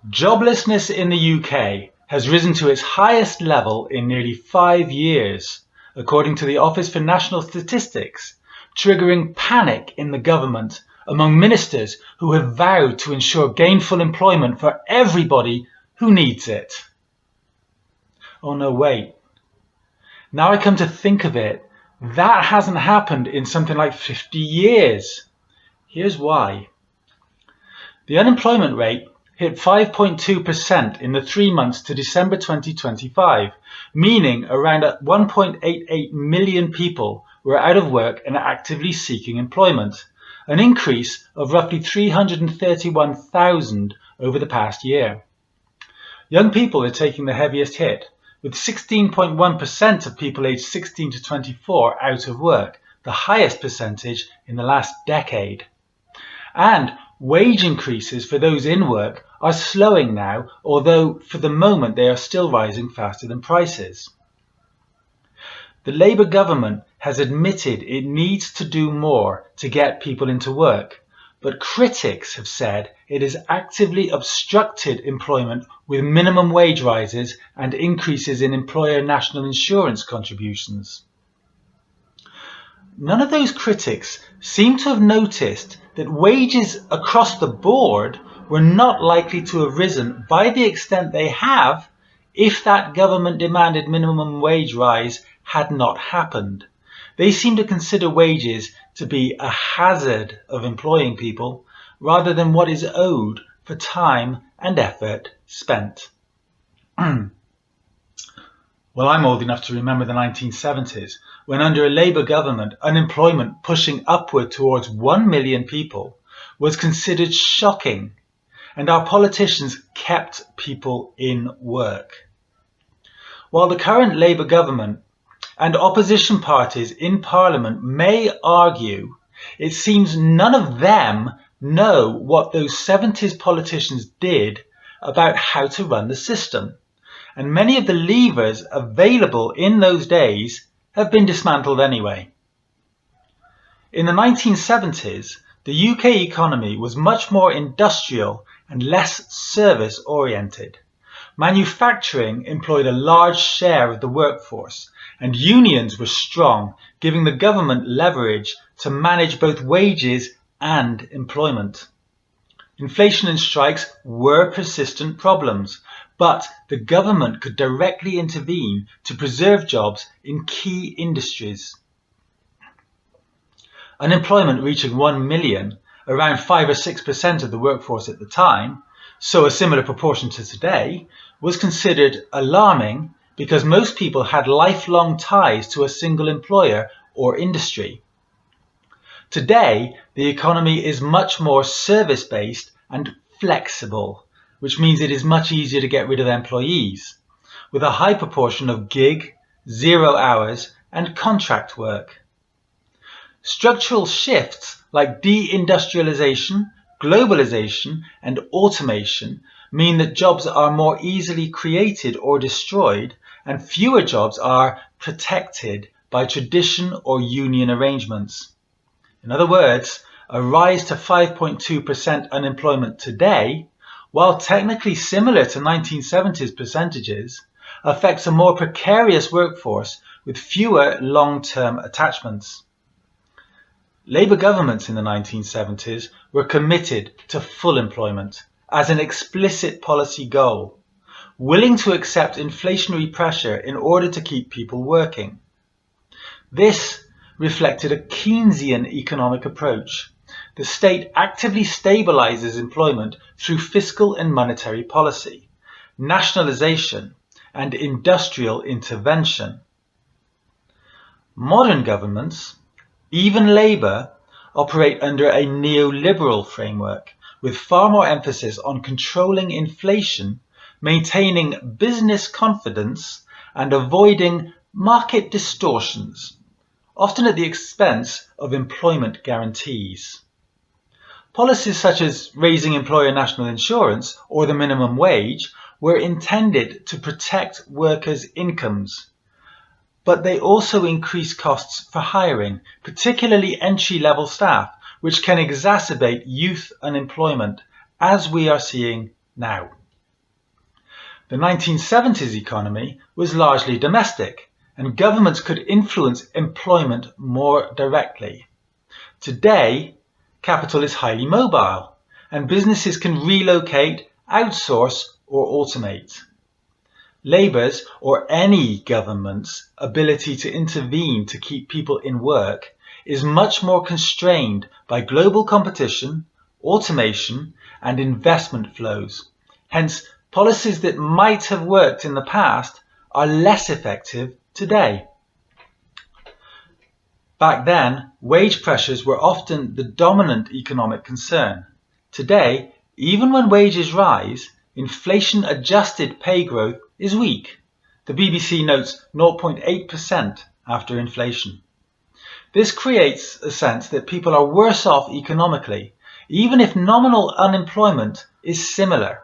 Joblessness in the UK has risen to its highest level in nearly 5 years, according to the Office for National Statistics, triggering panic in the government among ministers who have vowed to ensure gainful employment for everybody who needs it. Oh no, wait. Now I come to think of it, that hasn't happened in something like 50 years. Here's why. The unemployment rate hit 5.2% in the 3 months to December 2025, meaning around 1.88 million people were out of work and actively seeking employment, an increase of roughly 331,000 over the past year. Young people are taking the heaviest hit, with 16.1% of people aged 16 to 24 out of work, the highest percentage in the last decade. And wage increases for those in work are slowing now, although for the moment they are still rising faster than prices. The Labour government has admitted it needs to do more to get people into work, but critics have said it has actively obstructed employment with minimum wage rises and increases in employer national insurance contributions. None of those critics seem to have noticed that wages across the board were not likely to have risen by the extent they have if that government demanded minimum wage rise had not happened. They seem to consider wages to be a hazard of employing people rather than what is owed for time and effort spent. Well, I'm old enough to remember the 1970s, when under a Labour government, unemployment pushing upward towards 1 million people was considered shocking, and our politicians kept people in work. While the current Labour government and opposition parties in Parliament may argue, it seems none of them know what those 70s politicians did about how to run the system. And many of the levers available in those days have been dismantled anyway. In the 1970s, the UK economy was much more industrial and less service-oriented. Manufacturing employed a large share of the workforce, and unions were strong, giving the government leverage to manage both wages and employment. Inflation and strikes were persistent problems, but the government could directly intervene to preserve jobs in key industries. Unemployment reaching 1 million, around 5 or 6% of the workforce at the time, so a similar proportion to today, was considered alarming because most people had lifelong ties to a single employer or industry. Today, the economy is much more service-based and flexible, which means it is much easier to get rid of employees, with a high proportion of gig, 0 hours, and contract work. Structural shifts like deindustrialization, globalization, and automation mean that jobs are more easily created or destroyed, and fewer jobs are protected by tradition or union arrangements. In other words, a rise to 5.2% unemployment today, while technically similar to 1970s percentages, affects a more precarious workforce with fewer long-term attachments. Labour governments in the 1970s were committed to full employment as an explicit policy goal, willing to accept inflationary pressure in order to keep people working. This reflected a Keynesian economic approach. The state actively stabilizes employment through fiscal and monetary policy, nationalization, and industrial intervention. Modern governments, even Labour, operate under a neoliberal framework with far more emphasis on controlling inflation, maintaining business confidence, and avoiding market distortions, often at the expense of employment guarantees. Policies such as raising employer national insurance or the minimum wage were intended to protect workers' incomes, but they also increase costs for hiring, particularly entry-level staff, which can exacerbate youth unemployment, as we are seeing now. The 1970s economy was largely domestic, and governments could influence employment more directly. Today, capital is highly mobile, and businesses can relocate, outsource, or automate. Labour's, or any government's, ability to intervene to keep people in work is much more constrained by global competition, automation, and investment flows. Hence, policies that might have worked in the past are less effective today. Back then, wage pressures were often the dominant economic concern. Today, even when wages rise, inflation-adjusted pay growth is weak. The BBC notes 0.8% after inflation. This creates a sense that people are worse off economically, even if nominal unemployment is similar.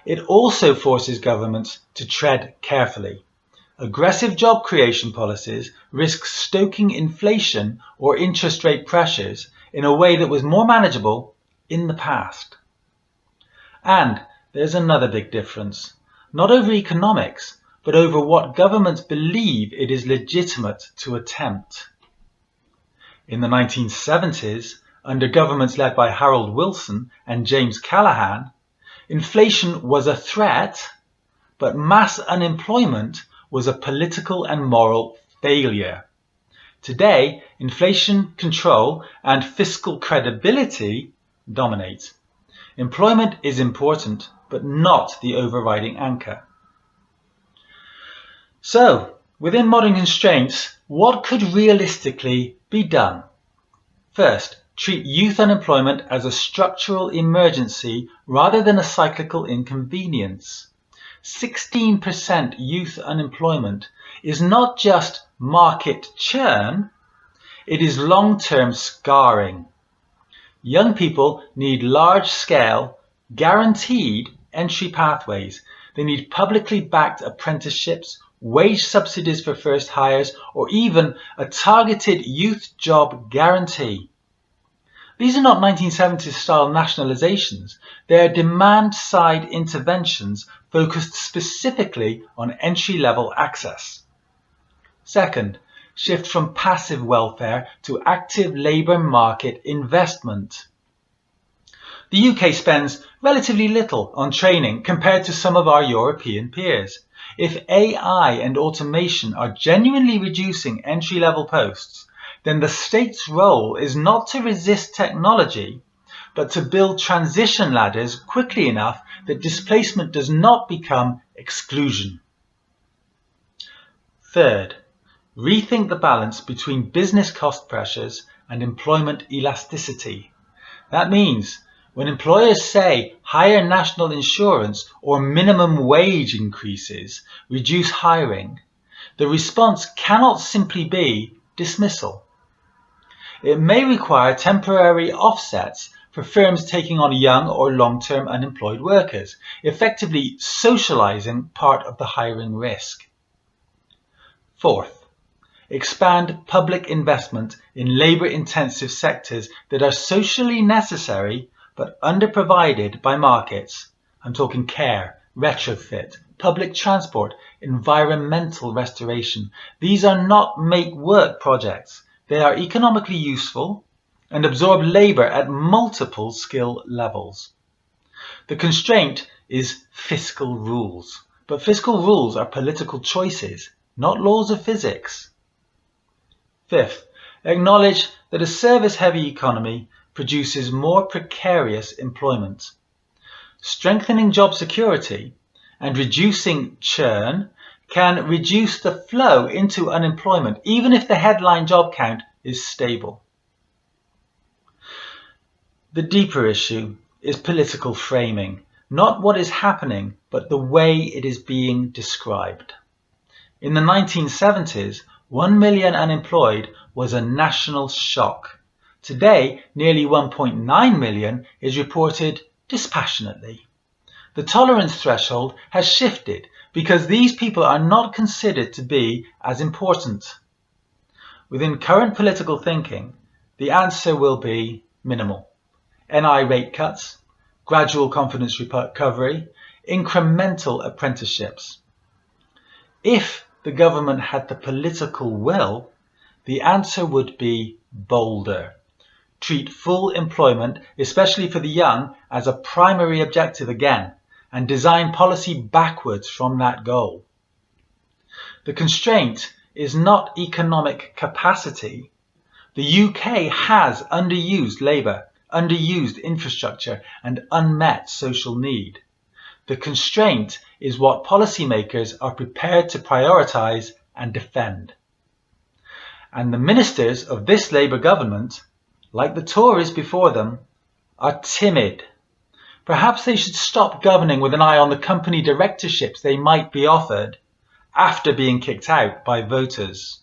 It also forces governments to tread carefully. Aggressive job creation policies risk stoking inflation or interest rate pressures in a way that was more manageable in the past. And there's another big difference, not over economics, but over what governments believe it is legitimate to attempt. In the 1970s, under governments led by Harold Wilson and James Callaghan, inflation was a threat, but mass unemployment was a political and moral failure. Today, inflation control and fiscal credibility dominate. Employment is important, but not the overriding anchor. So, within modern constraints, what could realistically be done? First, treat youth unemployment as a structural emergency rather than a cyclical inconvenience. 16% youth unemployment is not just market churn, it is long-term scarring. Young people need large-scale, guaranteed entry pathways. They need publicly backed apprenticeships, wage subsidies for first hires, or even a targeted youth job guarantee. These are not 1970s-style nationalizations. They are demand-side interventions focused specifically on entry-level access. Second, shift from passive welfare to active labour market investment. The UK spends relatively little on training compared to some of our European peers. If AI and automation are genuinely reducing entry-level posts, then the state's role is not to resist technology, but to build transition ladders quickly enough that displacement does not become exclusion. Third, rethink the balance between business cost pressures and employment elasticity. That means when employers say higher national insurance or minimum wage increases reduce hiring, the response cannot simply be dismissal. It may require temporary offsets for firms taking on young or long-term unemployed workers, effectively socializing part of the hiring risk. Fourth, expand public investment in labour-intensive sectors that are socially necessary but underprovided by markets. I'm talking care, retrofit, public transport, environmental restoration. These are not make-work projects. They are economically useful and absorb labour at multiple skill levels. The constraint is fiscal rules, but fiscal rules are political choices, not laws of physics. Fifth, acknowledge that a service-heavy economy produces more precarious employment. Strengthening job security and reducing churn can reduce the flow into unemployment, even if the headline job count is stable. The deeper issue is political framing, not what is happening, but the way it is being described. In the 1970s, 1 million unemployed was a national shock. Today, nearly 1.9 million is reported dispassionately. The tolerance threshold has shifted because these people are not considered to be as important. Within current political thinking, the answer will be minimal. NI rate cuts, gradual confidence recovery, incremental apprenticeships. If the government had the political will, the answer would be bolder. Treat full employment, especially for the young, as a primary objective again, and design policy backwards from that goal. The constraint is not economic capacity. The UK has underused labour, underused infrastructure, and unmet social need. The constraint is what policymakers are prepared to prioritise and defend. And the ministers of this Labour government, like the Tories before them, are timid. Perhaps they should stop governing with an eye on the company directorships they might be offered after being kicked out by voters.